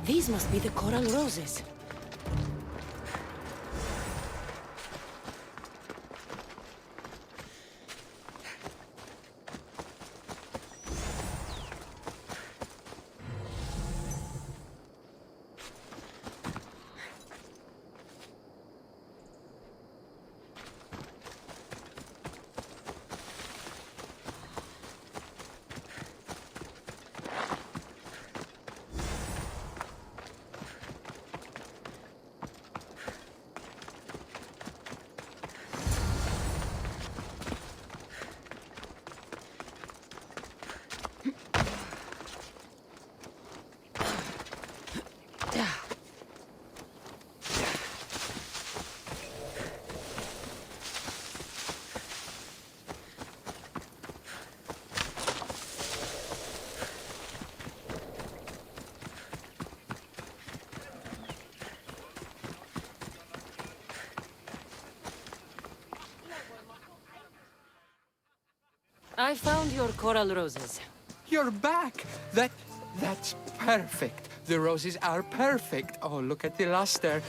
These must be the coral roses. I found your coral roses. You're back! That's perfect. The roses are perfect. Oh, look at the luster.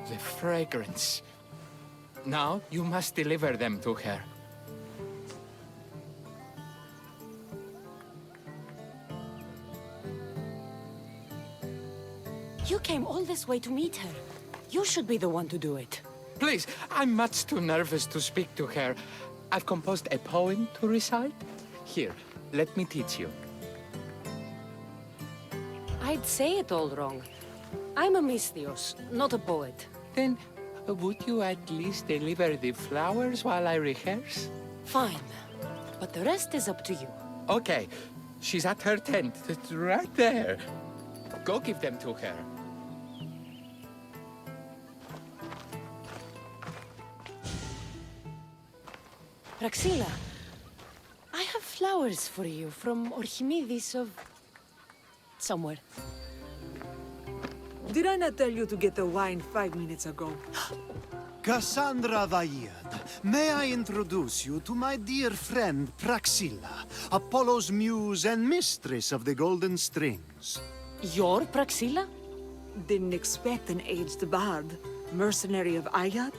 The fragrance. Now, you must deliver them to her. You came all this way to meet her. You should be the one to do it. Please, I'm much too nervous to speak to her. I've composed a poem to recite. Here, let me teach you. I'd say it all wrong. I'm a Misthios, not a poet. Then, would you at least deliver the flowers while I rehearse? Fine. But the rest is up to you. Okay. She's at her tent. It's right there. Go give them to her. Praxilla, I have flowers for you from Archimedes of... somewhere. Did I not tell you to get the wine 5 minutes ago? Cassandra Vaiad, may I introduce you to my dear friend Praxilla, Apollo's muse and mistress of the Golden Strings. You're Praxilla? Didn't expect an aged bard. Mercenary of Ayat?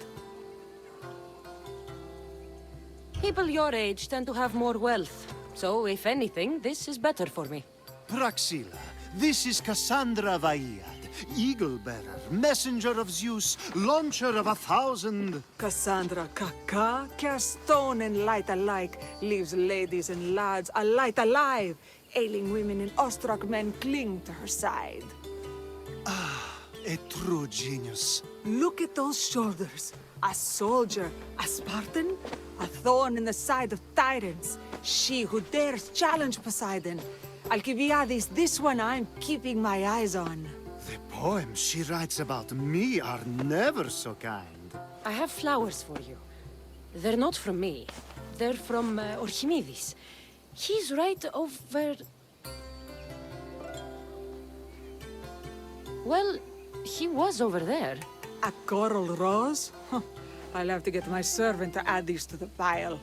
People your age tend to have more wealth. So, if anything, this is better for me. Praxilla, this is Cassandra Vaiad, Eagle-bearer, messenger of Zeus, launcher of 1,000... Cassandra Kaka, cast stone and light alike, leaves ladies and lads alight alive. Ailing women and awestruck men cling to her side. A true genius. Look at those shoulders. A soldier, a Spartan, a thorn in the side of tyrants. She who dares challenge Poseidon. Alcibiades, this one I'm keeping my eyes on. The poems she writes about me are never so kind. I have flowers for you. They're not from me. They're from Archimedes. He's right over... Well, he was over there. A coral rose? Huh. I'll have to get my servant to add these to the pile.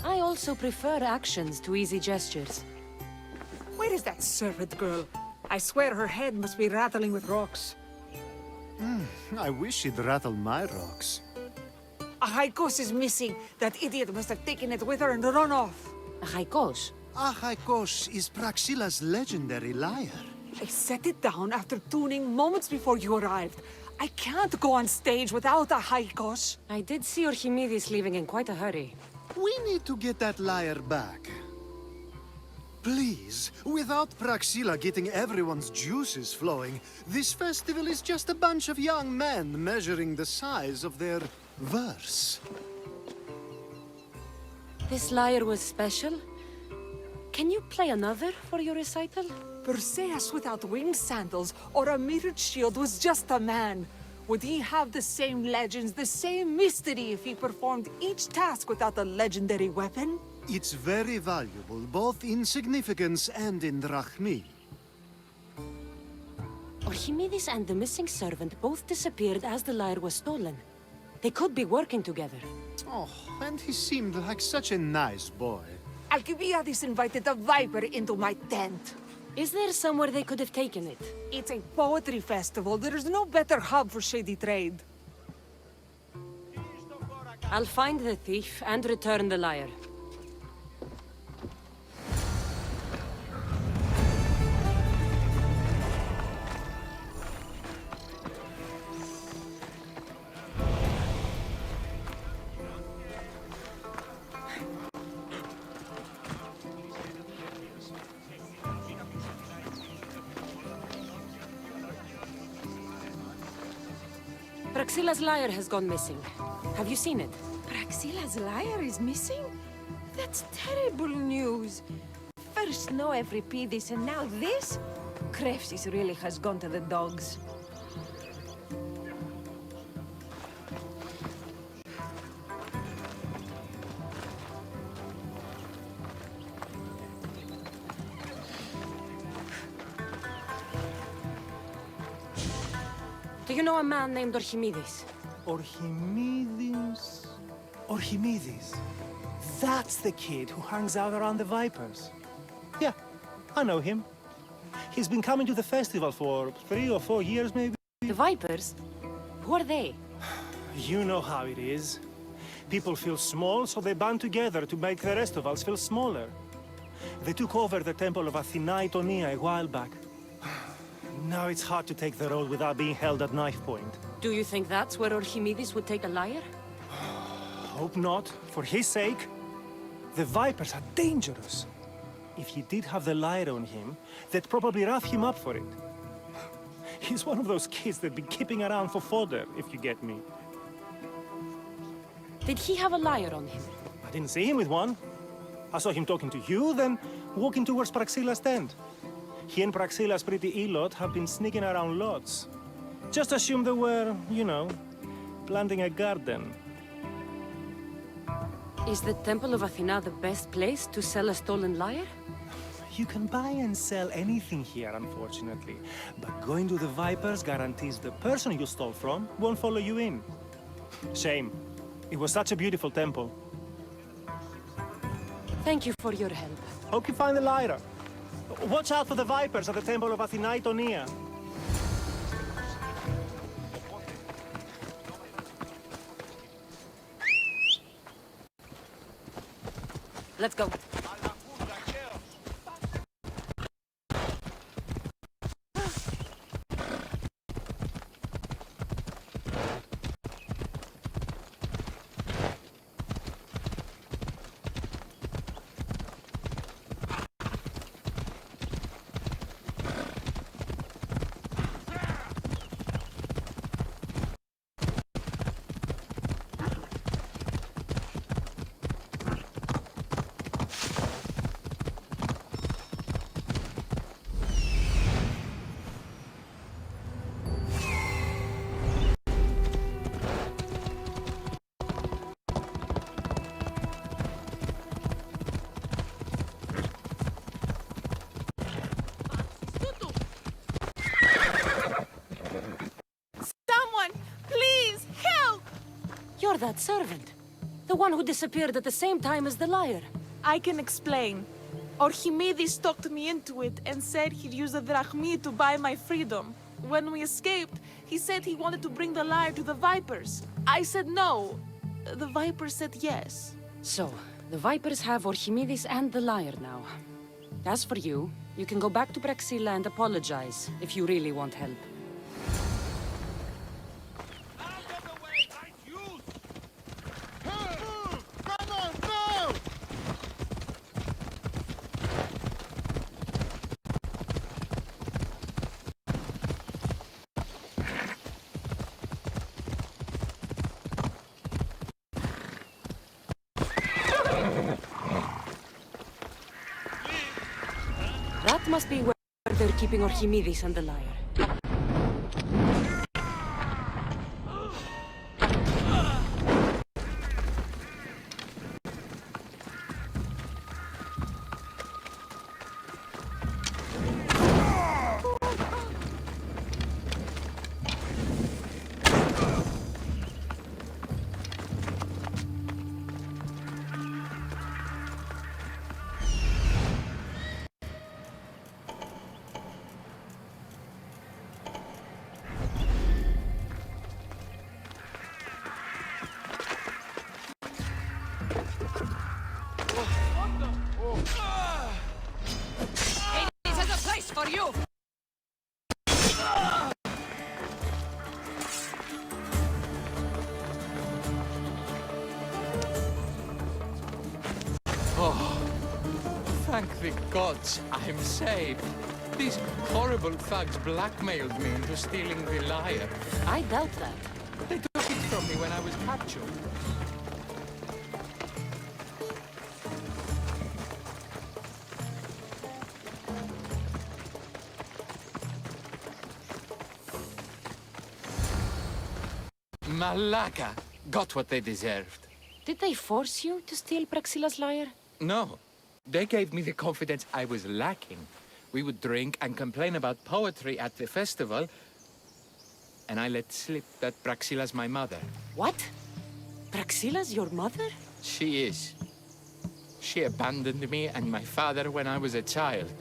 I also prefer actions to easy gestures. Where is that servant girl? I swear her head must be rattling with rocks. I wish she'd rattle my rocks. A Haikos is missing. That idiot must have taken it with her and run off. A Haikos. Achaikos is Praxilla's legendary lyre. I set it down after tuning moments before you arrived. I can't go on stage without a Haikos. I did see Archimedes leaving in quite a hurry. We need to get that lyre back. Please, without Praxilla getting everyone's juices flowing, this festival is just a bunch of young men measuring the size of their verse. This lyre was special. Can you play another for your recital? Perseus without winged sandals or a mirrored shield was just a man. Would he have the same legends, the same mystery if he performed each task without a legendary weapon? It's very valuable, both in significance and in drachmi. Archimedes and the missing servant both disappeared as the lyre was stolen. They could be working together. Oh, and he seemed like such a nice boy. Alcibiades invited a viper into my tent. Is there somewhere they could have taken it? It's a poetry festival. There's no better hub for shady trade. I'll find the thief and return the lyre. Praxilla's lyre has gone missing. Have you seen it? Praxilla's lyre is missing? That's terrible news. First no Euripides and now this? Krefsis really has gone to the dogs. Do you know a man named Archimedes? Archimedes? Archimedes. That's the kid who hangs out around the Vipers. Yeah, I know him. He's been coming to the festival for 3 or 4 years, maybe. The Vipers? Who are they? You know how it is. People feel small, so they band together to make the rest of us feel smaller. They took over the temple of Athena Itonia a while back. Now it's hard to take the road without being held at knife point. Do you think that's where Archimedes would take a lyre? Hope not. For his sake. The Vipers are dangerous. If he did have the lyre on him, they'd probably rough him up for it. He's one of those kids that'd be keeping around for fodder, if you get me. Did he have a lyre on him? I didn't see him with one. I saw him talking to you, then walking towards Praxilla's tent. He and Praxilla's pretty elot have been sneaking around lots. Just assume they were, you know, planting a garden. Is the Temple of Athena the best place to sell a stolen lyre? You can buy and sell anything here, unfortunately. But going to the Vipers guarantees the person you stole from won't follow you in. Shame. It was such a beautiful temple. Thank you for your help. Hope you find the lyre. Watch out for the Vipers at the temple of Athena Itonia. Let's go. You're that servant. The one who disappeared at the same time as the lyre. I can explain. Archimedes talked me into it and said he'd use the drachmi to buy my freedom. When we escaped, he said he wanted to bring the lyre to the Vipers. I said no. The Vipers said yes. So, the Vipers have Archimedes and the lyre now. As for you, you can go back to Praxilla and apologize if you really want help. That must be where they're keeping Archimedes and the lyre. Thank the gods I'm saved. These horrible thugs blackmailed me into stealing the lyre. I doubt that. They took it from me when I was captured. Malaka got what they deserved. Did they force you to steal Praxilla's lyre? No. They gave me the confidence I was lacking. We would drink and complain about poetry at the festival, and I let slip that Praxilla's my mother. What? Praxilla's your mother? She is. She abandoned me and my father when I was a child.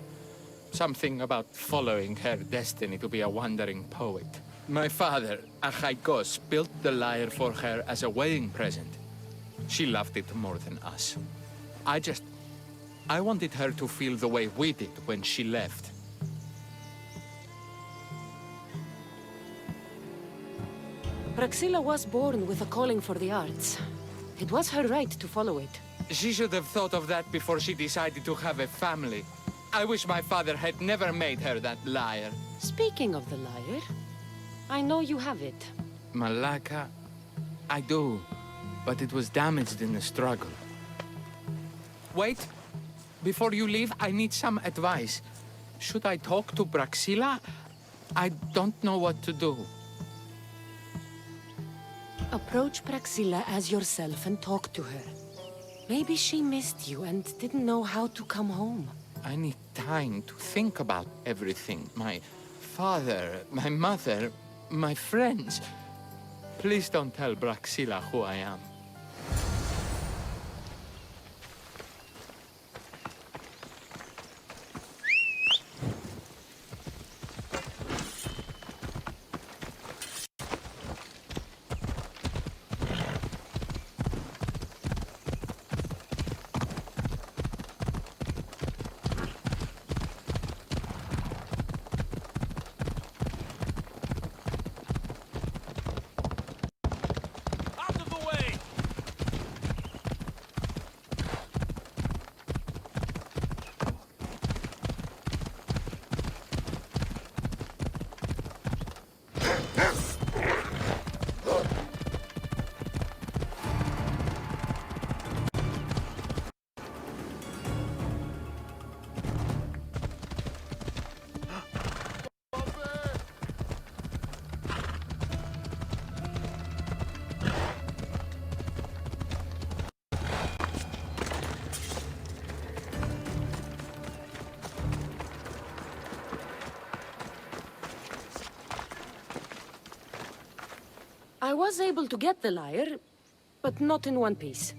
Something about following her destiny to be a wandering poet. My father, Achaikos, built the lyre for her as a wedding present. She loved it more than us. I wanted her to feel the way we did when she left. Praxilla was born with a calling for the arts. It was her right to follow it. She should have thought of that before she decided to have a family. I wish my father had never made her that lyre. Speaking of the lyre, I know you have it. Malaka, I do, but it was damaged in the struggle. Wait, before you leave, I need some advice. Should I talk to Praxilla? I don't know what to do. Approach Praxilla as yourself and talk to her. Maybe she missed you and didn't know how to come home. I need time to think about everything. My father, my mother, my friends. Please don't tell Praxilla who I am. I was able to get the lyre, but not in one piece.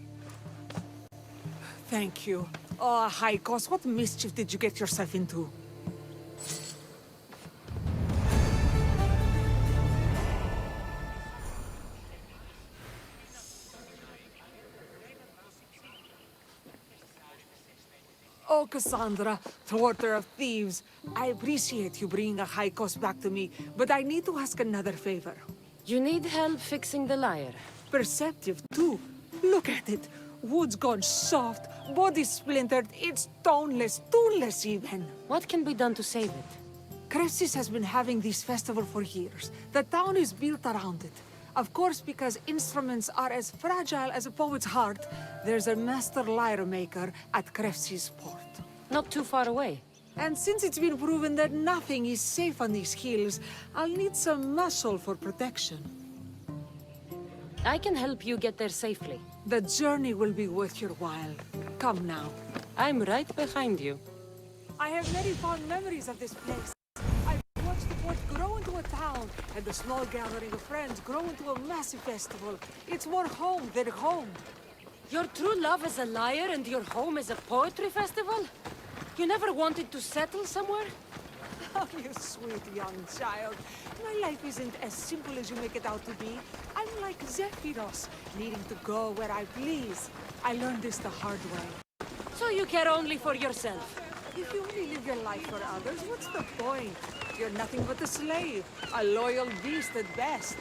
Thank you. Oh, Haikos, what mischief did you get yourself into? Oh, Cassandra, thwarter of thieves. I appreciate you bringing a Haikos back to me, but I need to ask another favor. You need help fixing the lyre. Perceptive, too. Look at it. Wood's gone soft, body splintered, it's toneless, tuneless even. What can be done to save it? Krefsis has been having this festival for years. The town is built around it. Of course, because instruments are as fragile as a poet's heart, there's a master lyre maker at Krefsis port. Not too far away. And since it's been proven that nothing is safe on these hills, I'll need some muscle for protection. I can help you get there safely. The journey will be worth your while. Come now. I'm right behind you. I have very fond memories of this place. I've watched the port grow into a town, and the small gathering of friends grow into a massive festival. It's more home than home. Your true love is a lyre and your home is a poetry festival? You never wanted to settle somewhere? Oh, you sweet young child. My life isn't as simple as you make it out to be. I'm like Zephyros, needing to go where I please. I learned this the hard way. So you care only for yourself? If you only live your life for others, what's the point? You're nothing but a slave, a loyal beast at best.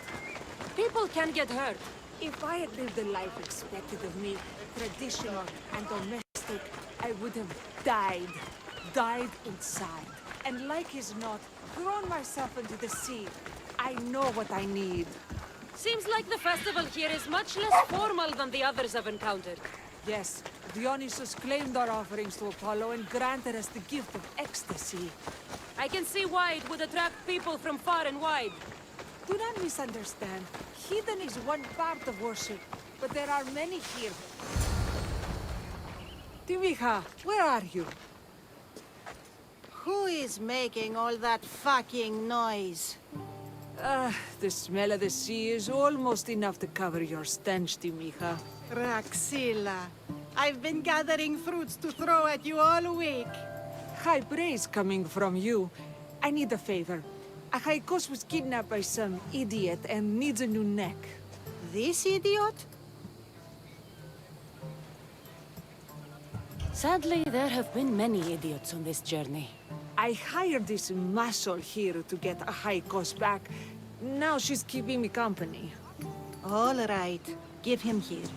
People can get hurt. If I had lived the life expected of me, traditional and domestic, I would have died inside. And like as not, thrown myself into the sea. I know what I need. Seems like the festival here is much less formal than the others I've encountered. Yes, Dionysus claimed our offerings to Apollo and granted us the gift of ecstasy. I can see why it would attract people from far and wide. Do not misunderstand. Heathen is one part of worship, but there are many here. Timiha, where are you? Who is making all that fucking noise? The smell of the sea is almost enough to cover your stench, Timiha. Praxilla. I've been gathering fruits to throw at you all week. High praise coming from you. I need a favor. Achaikos was kidnapped by some idiot and needs a new neck. This idiot? Sadly, there have been many idiots on this journey. I hired this muscle here to get Achaikos back. Now she's keeping me company. All right. Give him here.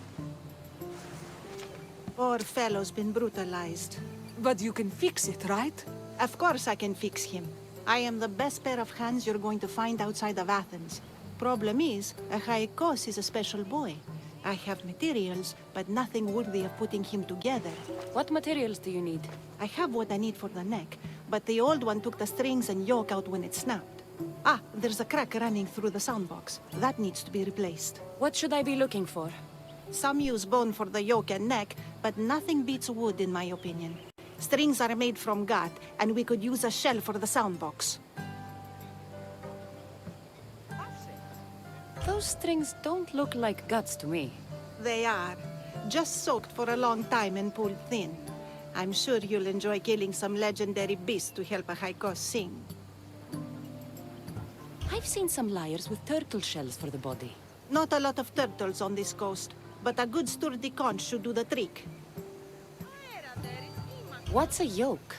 Poor fellow's been brutalized. But you can fix it, right? Of course I can fix him. I am the best pair of hands you're going to find outside of Athens. Problem is, Achaikos is a special boy. I have materials, but nothing worthy of putting him together. What materials do you need? I have what I need for the neck, but the old one took the strings and yoke out when it snapped. Ah, there's a crack running through the soundbox. That needs to be replaced. What should I be looking for? Some use bone for the yoke and neck, but nothing beats wood in my opinion. Strings are made from gut, and we could use a shell for the soundbox. Those strings don't look like guts to me. They are. Just soaked for a long time and pulled thin. I'm sure you'll enjoy killing some legendary beasts to help Achaikos sing. I've seen some lyres with turtle shells for the body. Not a lot of turtles on this coast, but a good sturdy conch should do the trick. What's a yoke?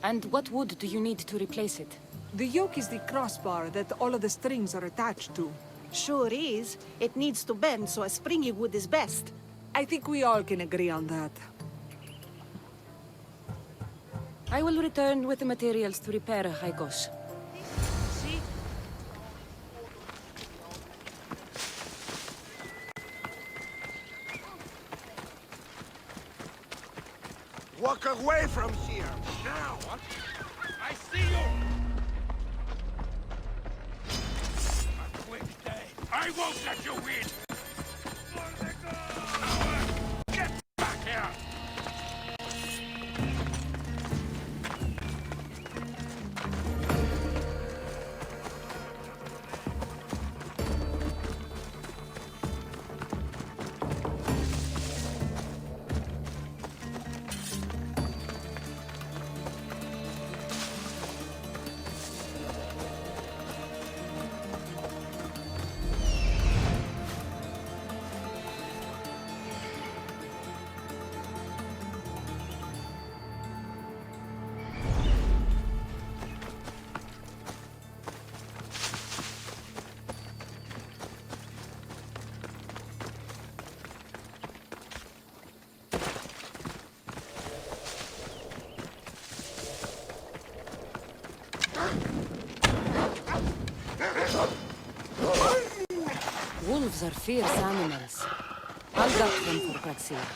And what wood do you need to replace it? The yoke is the crossbar that all of the strings are attached to. Sure is. It needs to bend, so a springy wood is best. I think we all can agree on that. I will return with the materials to repair Haikos. Walk away from here, now! I see you! A quick day. I won't let you win! Get back here! Wolves are fierce animals. I'll duck them for Praxilla.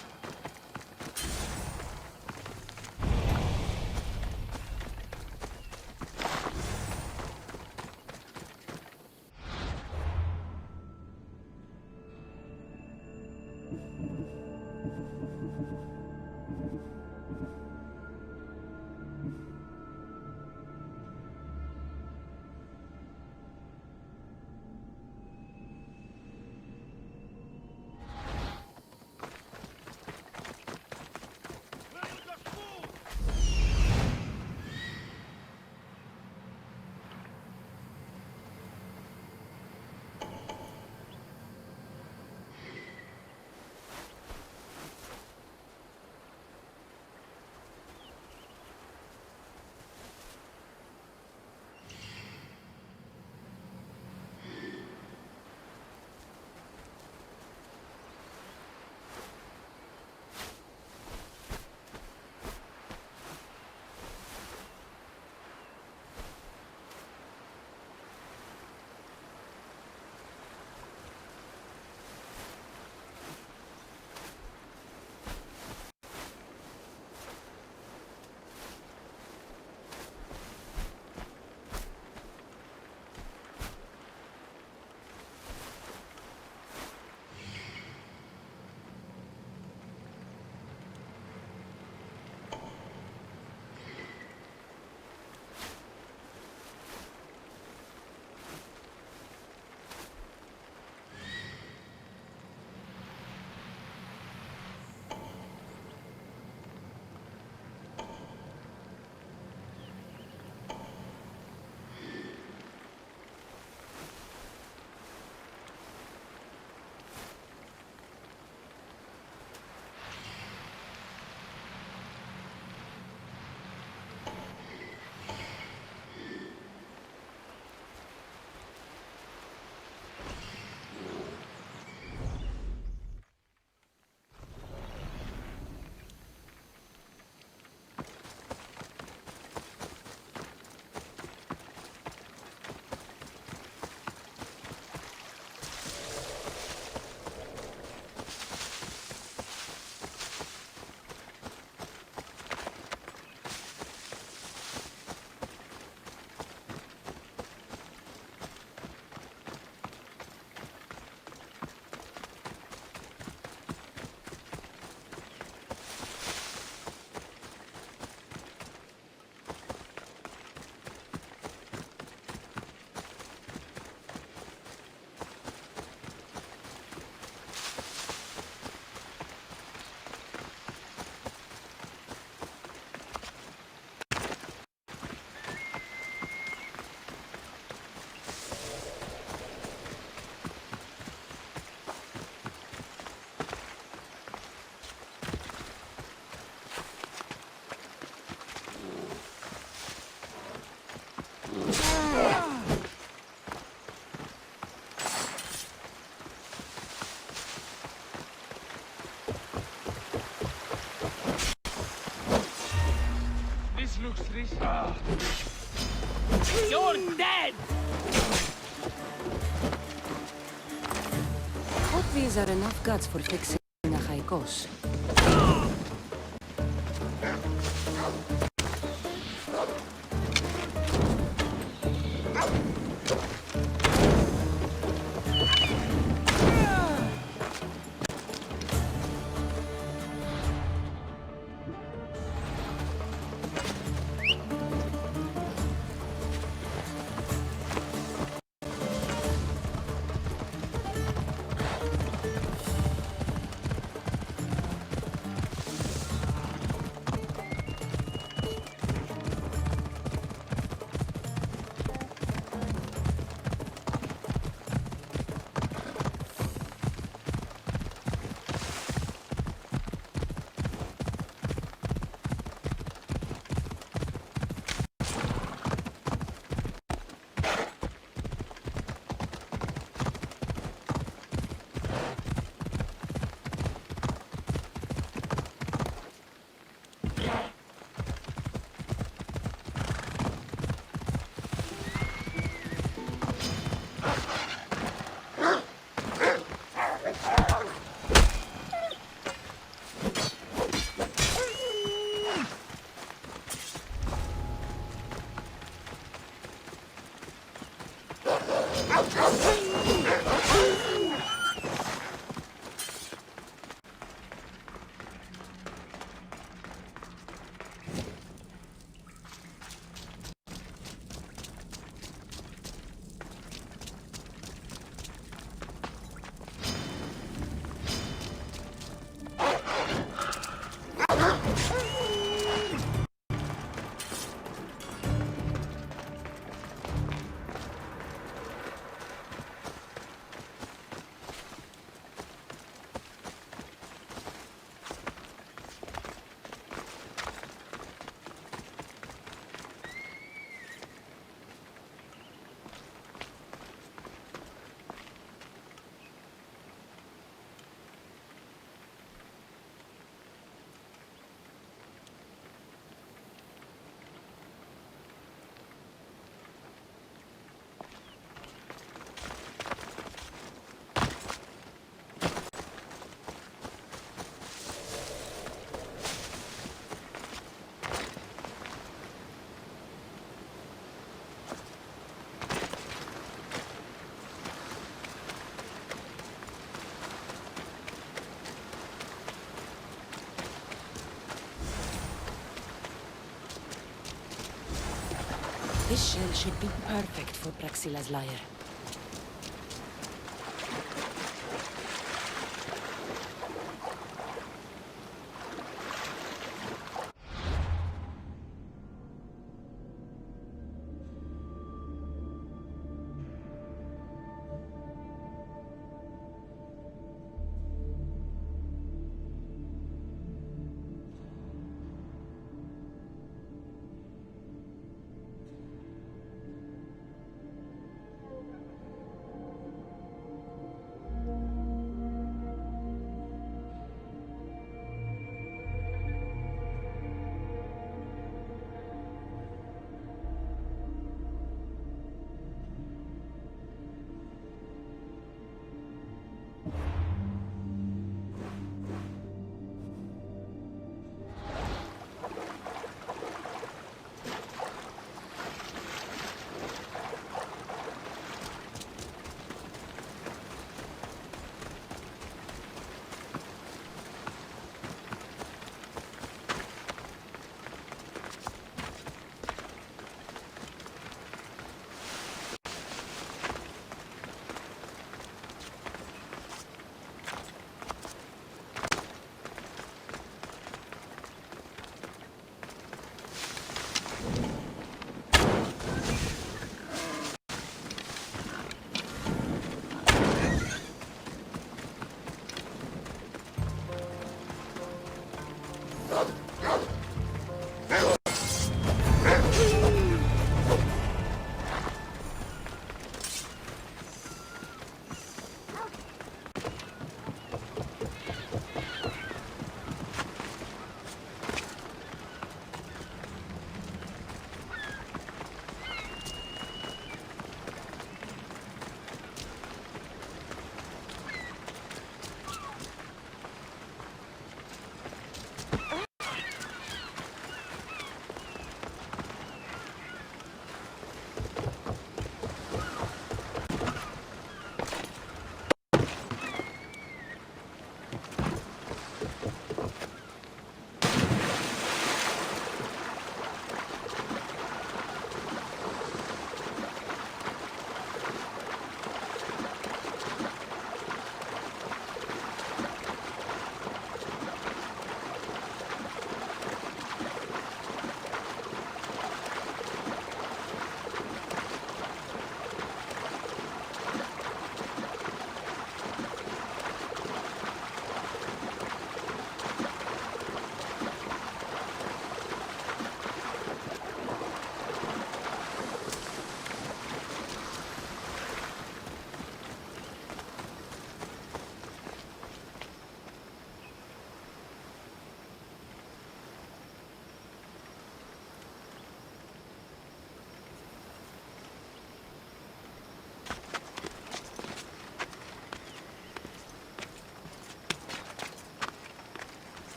You're dead! Hope these are enough guts for fixing a high course. This shell should be perfect for Praxilla's lyre.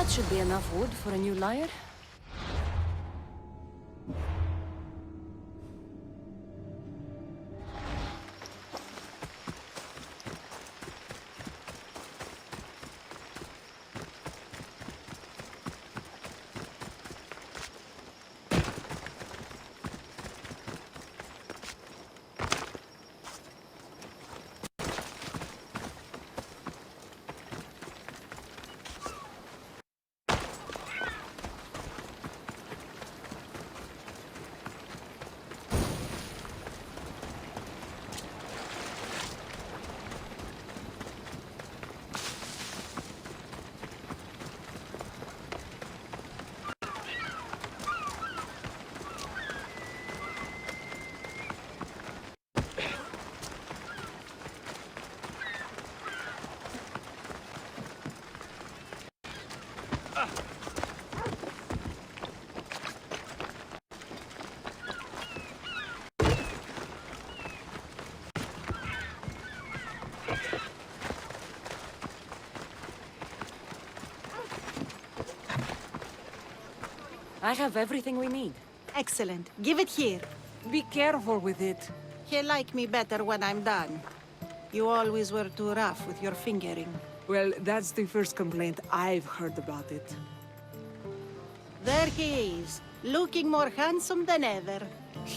That should be enough wood for a new lyre. I have everything we need. Excellent. Give it here. Be careful with it. He'll like me better when I'm done. You always were too rough with your fingering. Well, that's the first complaint I've heard about it. There he is, looking more handsome than ever.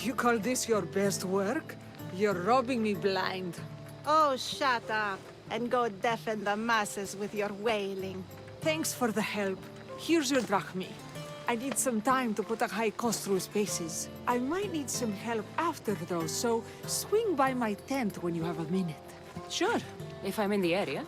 You call this your best work? You're robbing me blind. Oh, shut up, and go deafen the masses with your wailing. Thanks for the help. Here's your drachmi. I need some time to put a high cost through spaces. I might need some help after though, so swing by my tent when you have a minute. Sure, if I'm in the area.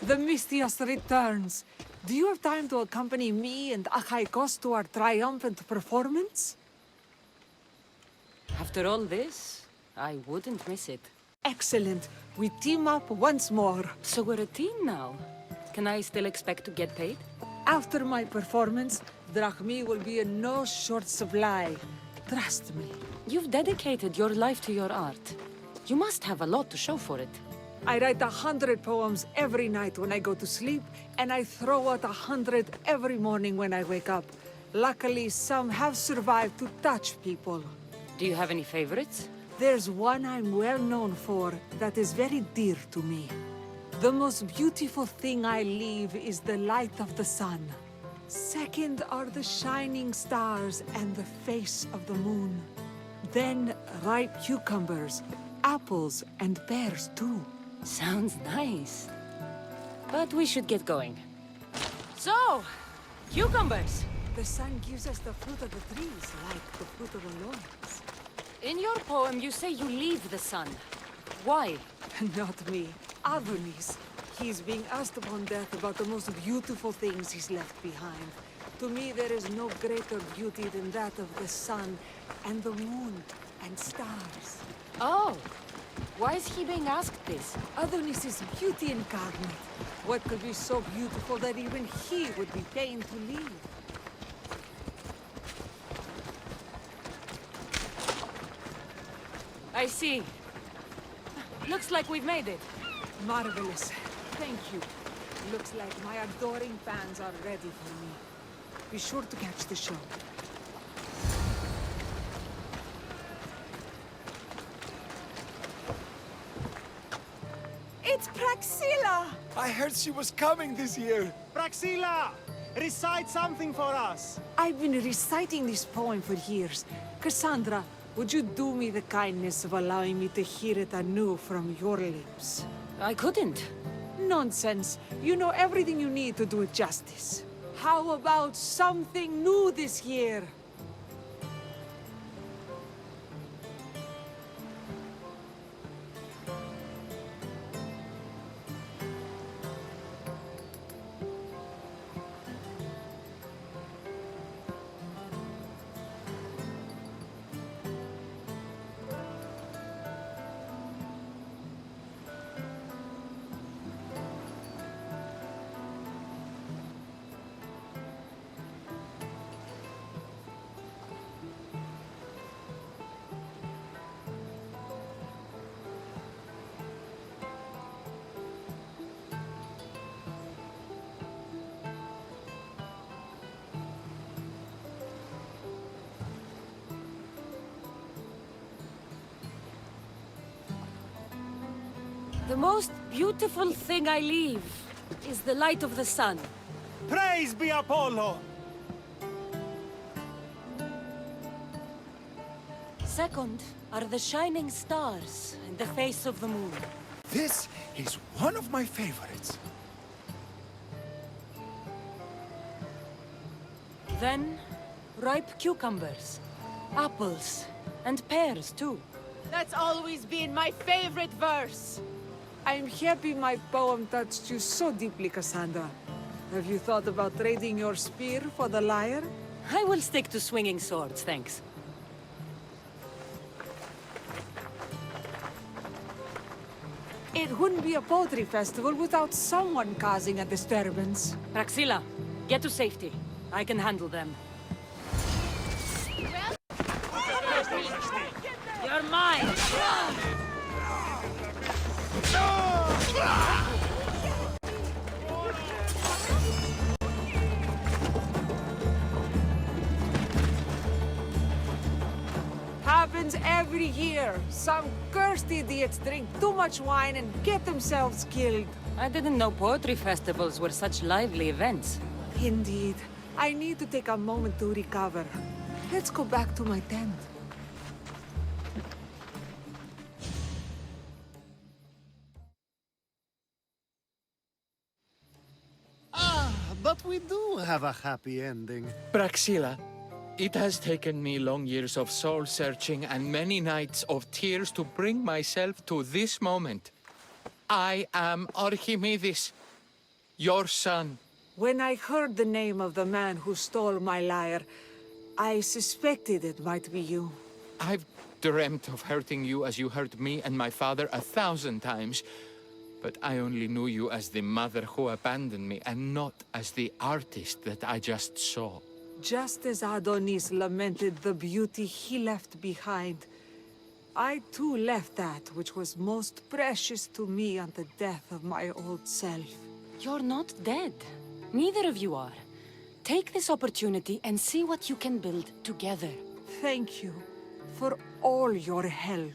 The Mistios returns. Do you have time to accompany me and Achaikos to our triumphant performance? After all this, I wouldn't miss it. Excellent. We team up once more. So we're a team now. Can I still expect to get paid? After my performance, drachmi will be in no short supply. Trust me. You've dedicated your life to your art. You must have a lot to show for it. I write 100 poems every night when I go to sleep, and I throw out 100 every morning when I wake up. Luckily, some have survived to touch people. Do you have any favorites? There's one I'm well known for that is very dear to me. The most beautiful thing I leave is the light of the sun. Second are the shining stars and the face of the moon. Then ripe cucumbers, apples, and pears too. Sounds nice. But we should get going. So, cucumbers! The sun gives us the fruit of the trees, like the fruit of the loins. In your poem, you say you leave the sun. Why? Not me. Adonis. He's being asked upon death about the most beautiful things he's left behind. To me, there is no greater beauty than that of the sun, and the moon, and stars. Oh! Why is he being asked this? Adonis is beauty incarnate. What could be so beautiful that even he would be pained to leave? I see. Looks like we've made it. Marvelous. Thank you. Looks like my adoring fans are ready for me. Be sure to catch the show. It's Praxilla! I heard she was coming this year. Praxilla! Recite something for us! I've been reciting this poem for years. Cassandra, would you do me the kindness of allowing me to hear it anew from your lips? I couldn't. Nonsense. You know everything you need to do it justice. How about something new this year? The most beautiful thing I leave is the light of the sun. Praise be Apollo! Second are the shining stars and the face of the moon. This is one of my favorites. Then, ripe cucumbers, apples, and pears too. That's always been my favorite verse. I'm happy my poem touched you so deeply, Cassandra. Have you thought about trading your spear for the lyre? I will stick to swinging swords, thanks. It wouldn't be a poetry festival without someone causing a disturbance. Praxilla, get to safety. I can handle them. You're mine! Happens every year. Some cursed idiots drink too much wine and get themselves killed. I didn't know poetry festivals were such lively events. Indeed. I need to take a moment to recover. Let's go back to my tent. But we do have a happy ending. Praxilla, it has taken me long years of soul-searching and many nights of tears to bring myself to this moment. I am Archimedes, your son. When I heard the name of the man who stole my lyre, I suspected it might be you. I've dreamt of hurting you as you hurt me and my father 1,000 times. But I only knew you as the mother who abandoned me, and not as the artist that I just saw. Just as Adonis lamented the beauty he left behind, I too left that which was most precious to me on the death of my old self. You're not dead. Neither of you are. Take this opportunity and see what you can build together. Thank you for all your help.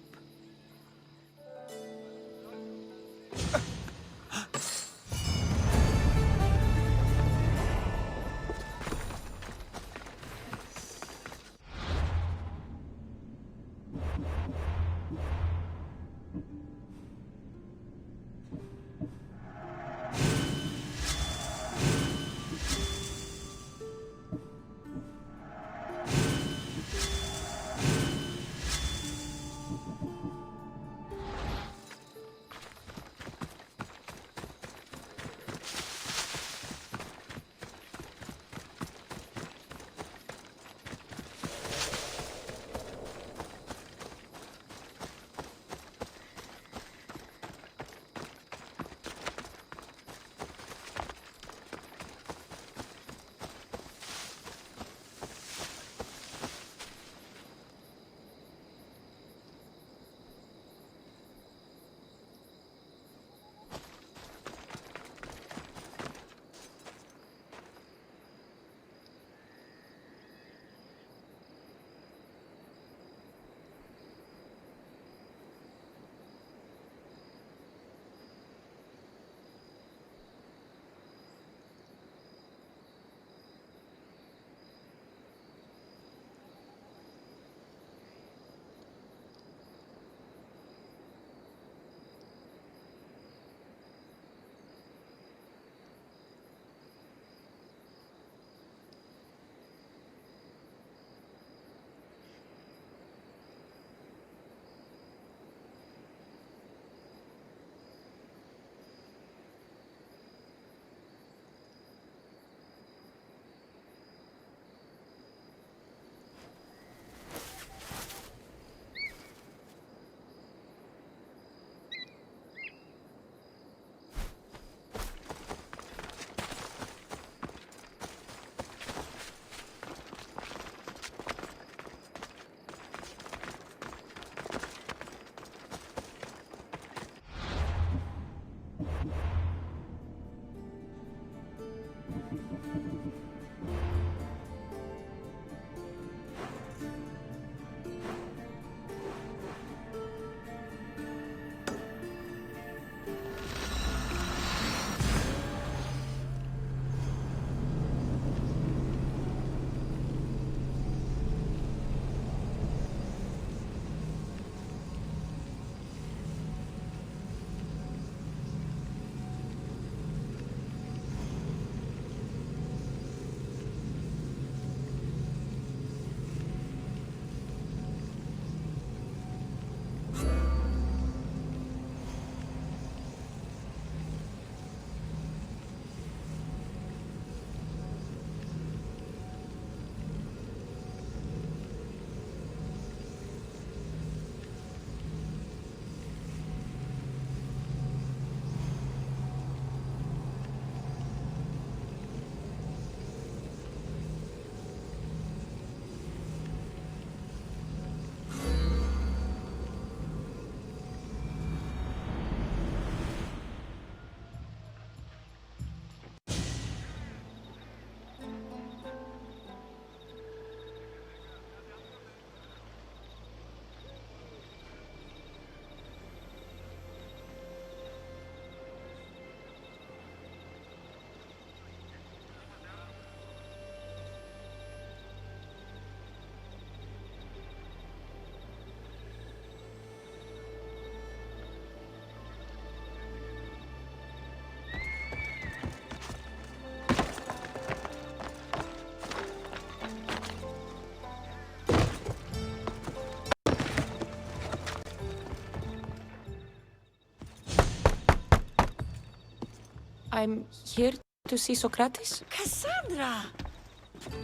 I'm here to see Socrates. Cassandra!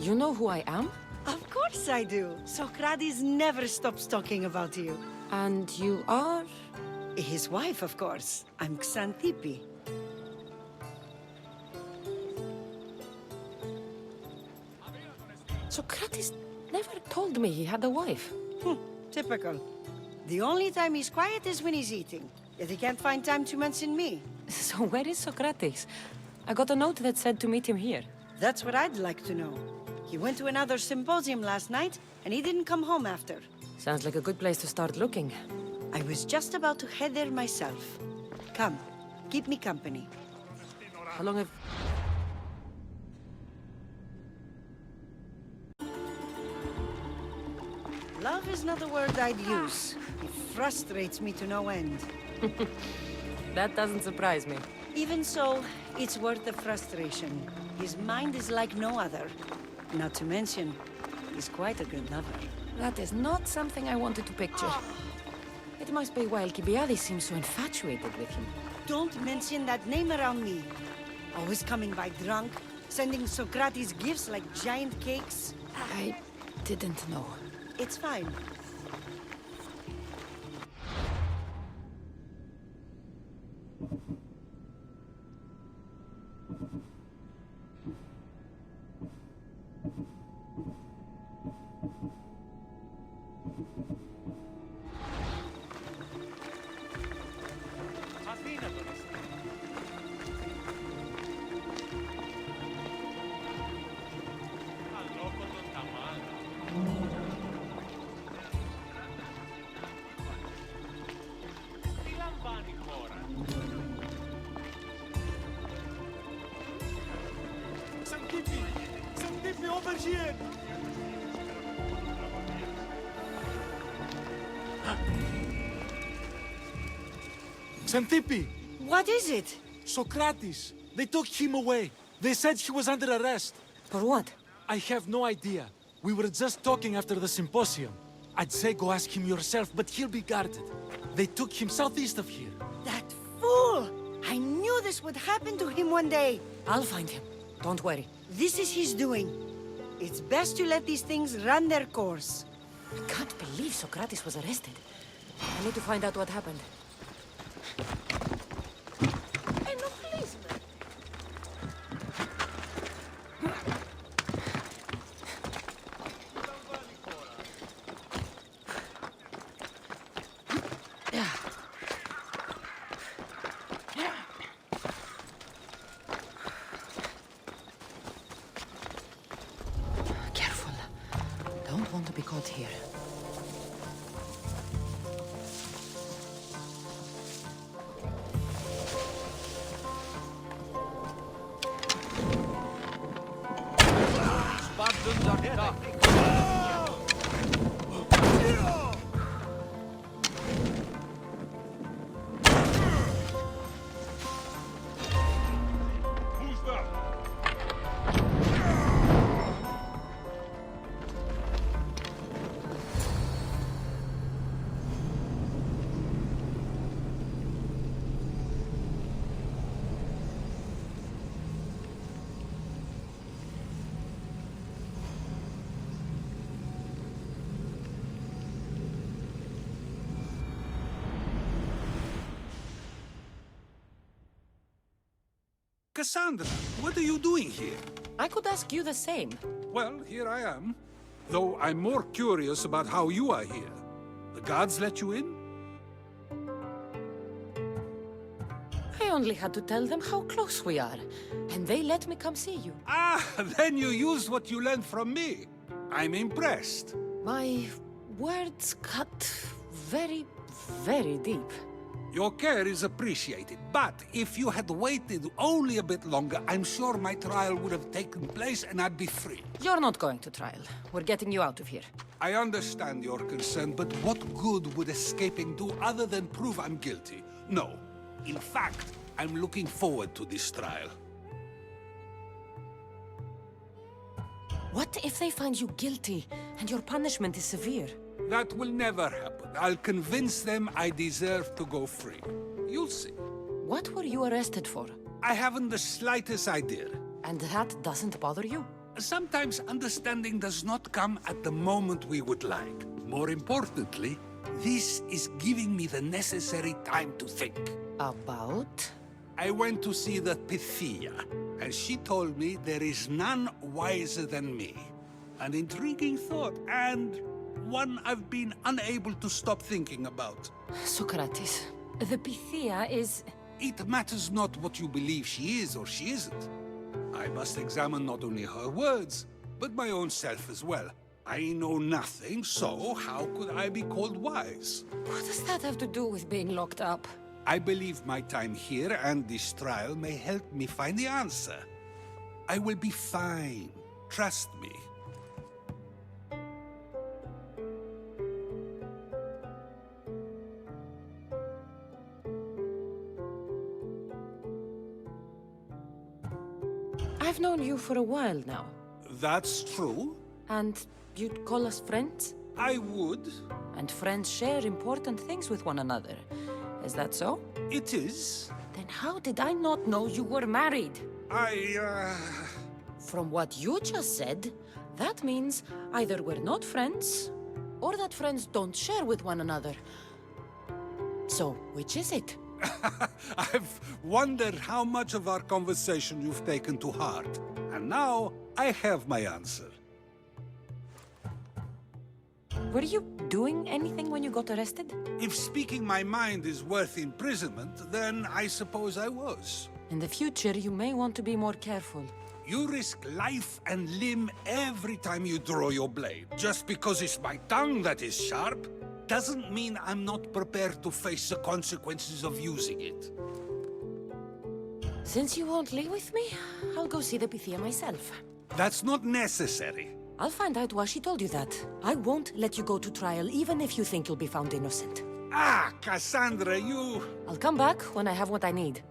You know who I am? Of course I do. Socrates never stops talking about you. And you are? His wife, of course. I'm Xanthippe. Socrates never told me he had a wife. Typical. The only time he's quiet is when he's eating. Yet he can't find time to mention me. So where is Socrates? I got a note that said to meet him here. That's what I'd like to know. He went to another symposium last night, and he didn't come home after. Sounds like a good place to start looking. I was just about to head there myself. Come, keep me company. How long have... Love is not a word I'd use. It frustrates me to no end. That doesn't surprise me. Even so, it's worth the frustration. His mind is like no other. Not to mention, he's quite a good lover. That is not something I wanted to picture. It must be why Alcibiades seems so infatuated with him. Don't mention that name around me. Always coming by drunk, sending Socrates gifts like giant cakes. I didn't know. It's fine. Xanthippe over here! Xanthippe! What is it? Socrates! They took him away. They said he was under arrest. For what? I have no idea. We were just talking after the symposium. I'd say go ask him yourself, but he'll be guarded. They took him southeast of here. That fool! I knew this would happen to him one day. I'll find him. Don't worry. This is his doing. It's best to let these things run their course. I can't believe Socrates was arrested. I need to find out what happened. Careful. Don't want to be caught here. Spartans are tough. Who's that? Cassandra, what are you doing here? I could ask you the same. Well, here I am. Though I'm more curious about how you are here. The guards let you in? I only had to tell them how close we are, and they let me come see you. Ah, then you used what you learned from me. I'm impressed. My words cut very, very deep. Your care is appreciated, but if you had waited only a bit longer, I'm sure my trial would have taken place and I'd be free. You're not going to trial. We're getting you out of here. I understand your concern, but what good would escaping do other than prove I'm guilty? No. In fact, I'm looking forward to this trial. What if they find you guilty and your punishment is severe? That will never happen. I'll convince them I deserve to go free. You'll see. What were you arrested for? I haven't the slightest idea. And that doesn't bother you? Sometimes understanding does not come at the moment we would like. More importantly, this is giving me the necessary time to think. About? I went to see the Pythia, and she told me there is none wiser than me. An intriguing thought, and one I've been unable to stop thinking about. Socrates, the Pythia is... It matters not what you believe she is or she isn't. I must examine not only her words, but my own self as well. I know nothing, so how could I be called wise? What does that have to do with being locked up? I believe my time here and this trial may help me find the answer. I will be fine. Trust me. I've known you for a while now. That's true. And you'd call us friends? I would. And friends share important things with one another. Is that so? It is. Then how did I not know you were married? From what you just said, that means either we're not friends, or that friends don't share with one another. So, which is it? I've wondered how much of our conversation you've taken to heart. And now, I have my answer. Were you doing anything when you got arrested? If speaking my mind is worth imprisonment, then I suppose I was. In the future, you may want to be more careful. You risk life and limb every time you draw your blade. Just because it's my tongue that is sharp, doesn't mean I'm not prepared to face the consequences of using it. Since you won't leave with me, I'll go see the Pythia myself. That's not necessary. I'll find out why she told you that. I won't let you go to trial, even if you think you'll be found innocent. Ah, Cassandra, you... I'll come back when I have what I need.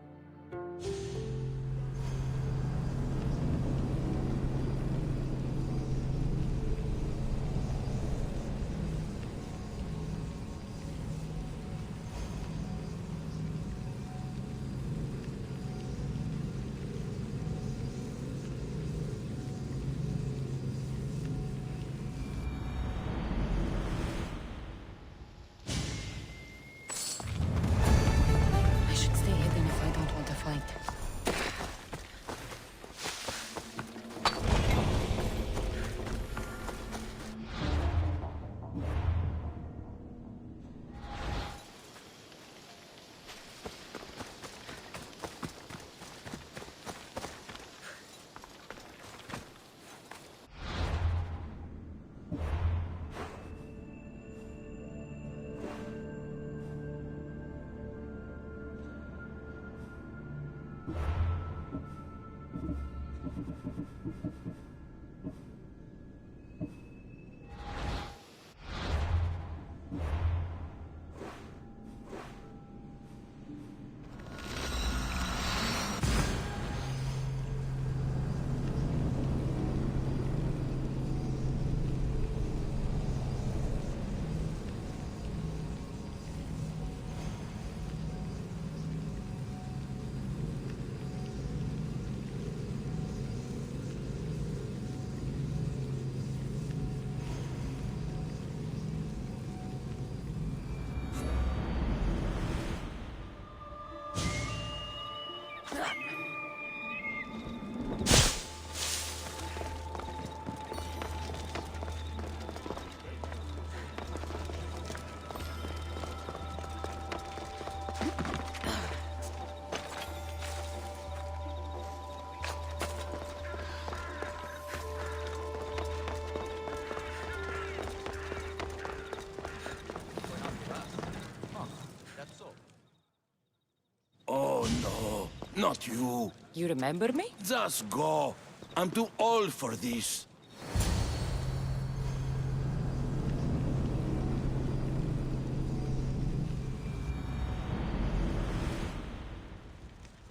Not you. You remember me? Just go. I'm too old for this.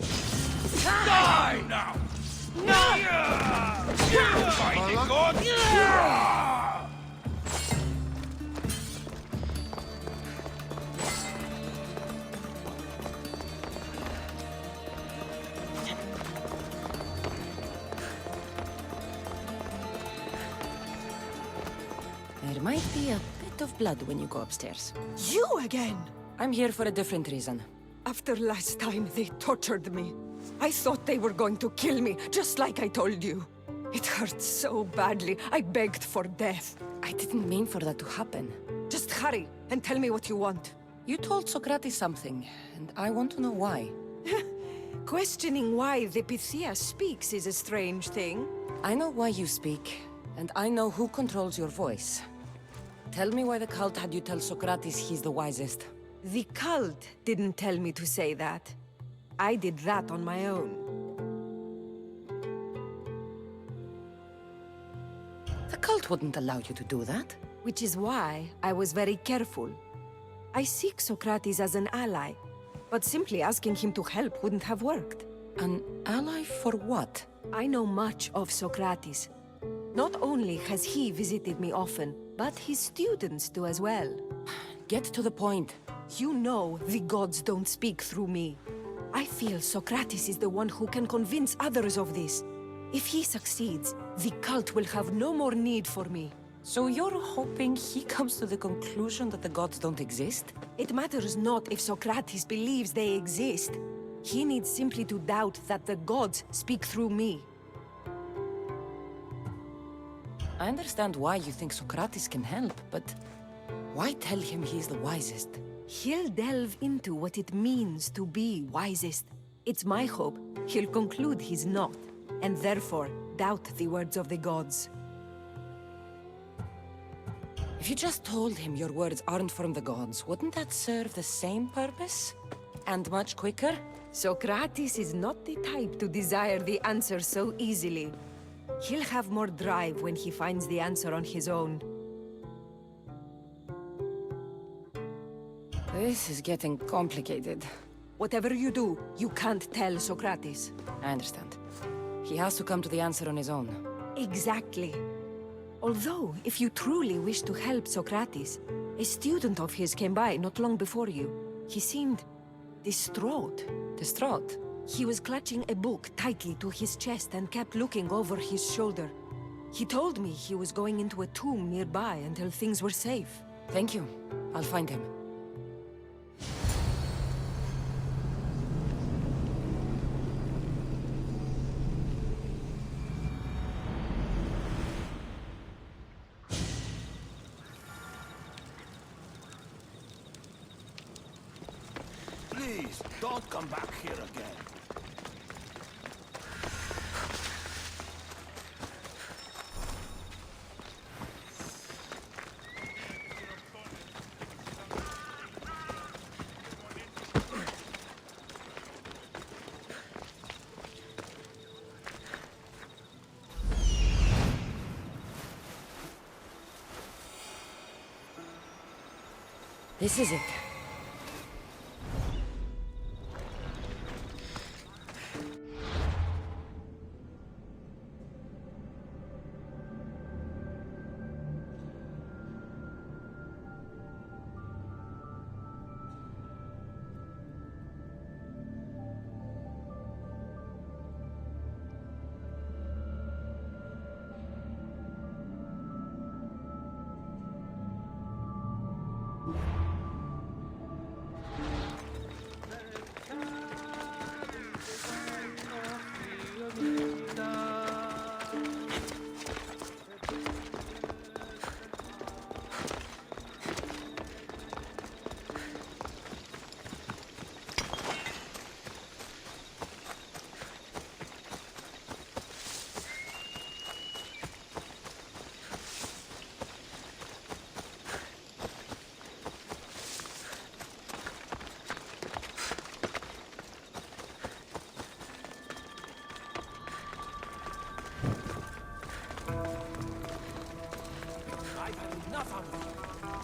Die now! No! Fighting God! There might be a bit of blood when you go upstairs. You again! I'm here for a different reason. After last time, they tortured me. I thought they were going to kill me, just like I told you. It hurt so badly, I begged for death. I didn't mean for that to happen. Just hurry, and tell me what you want. You told Socrates something, and I want to know why. Questioning why the Pythia speaks is a strange thing. I know why you speak, and I know who controls your voice. Tell me why the cult had you tell Socrates he's the wisest. The cult didn't tell me to say that. I did that on my own. The cult wouldn't allow you to do that. Which is why I was very careful. I seek Socrates as an ally, but simply asking him to help wouldn't have worked. An ally for what? I know much of Socrates. Not only has he visited me often, but his students do as well. Get to the point. You know the gods don't speak through me. I feel Socrates is the one who can convince others of this. If he succeeds, the cult will have no more need for me. So you're hoping he comes to the conclusion that the gods don't exist? It matters not if Socrates believes they exist. He needs simply to doubt that the gods speak through me. I understand why you think Socrates can help, but why tell him he's the wisest? He'll delve into what it means to be wisest. It's my hope he'll conclude he's not, and therefore doubt the words of the gods. If you just told him your words aren't from the gods, wouldn't that serve the same purpose? And much quicker? Socrates is not the type to desire the answer so easily. He'll have more drive when he finds the answer on his own. This is getting complicated. Whatever you do, you can't tell Socrates. I understand. He has to come to the answer on his own. Exactly. Although, if you truly wish to help Socrates, a student of his came by not long before you. He seemed distraught. Distraught? He was clutching a book tightly to his chest and kept looking over his shoulder. He told me he was going into a tomb nearby until things were safe. Thank you. I'll find him. Please, don't come back here again. This is it.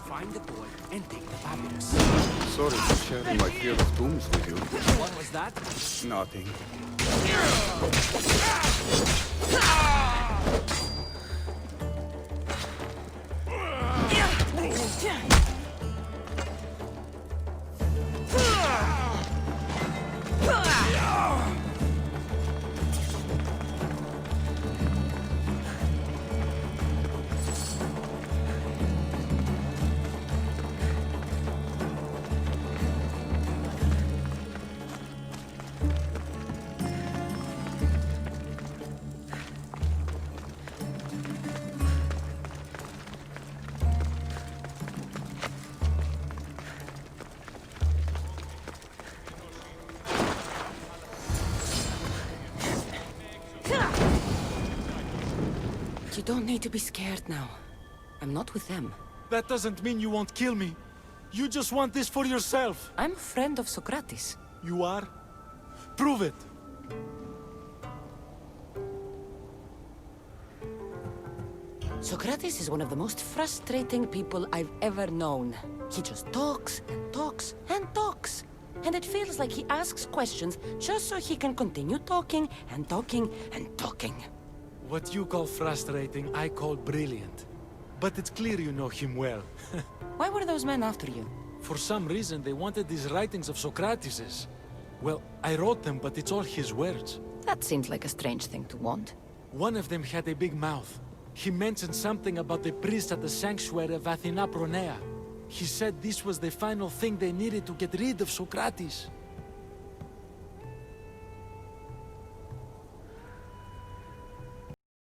Find the boy and take the papyrus. Sorry for sharing my fear of tombs with you. What was that? Nothing. don't need to be scared now. I'm not with them. That doesn't mean you won't kill me. You just want this for yourself. I'm a friend of Socrates. You are? Prove it. Socrates is one of the most frustrating people I've ever known. He just talks and talks and talks. And it feels like he asks questions just so he can continue talking and talking and talking. What you call frustrating, I call brilliant. But it's clear you know him well. Why were those men after you? For some reason, they wanted these writings of Socrates's. Well, I wrote them, but it's all his words. That seems like a strange thing to want. One of them had a big mouth. He mentioned something about the priest at the sanctuary of Athena Pronea. He said this was the final thing they needed to get rid of Socrates.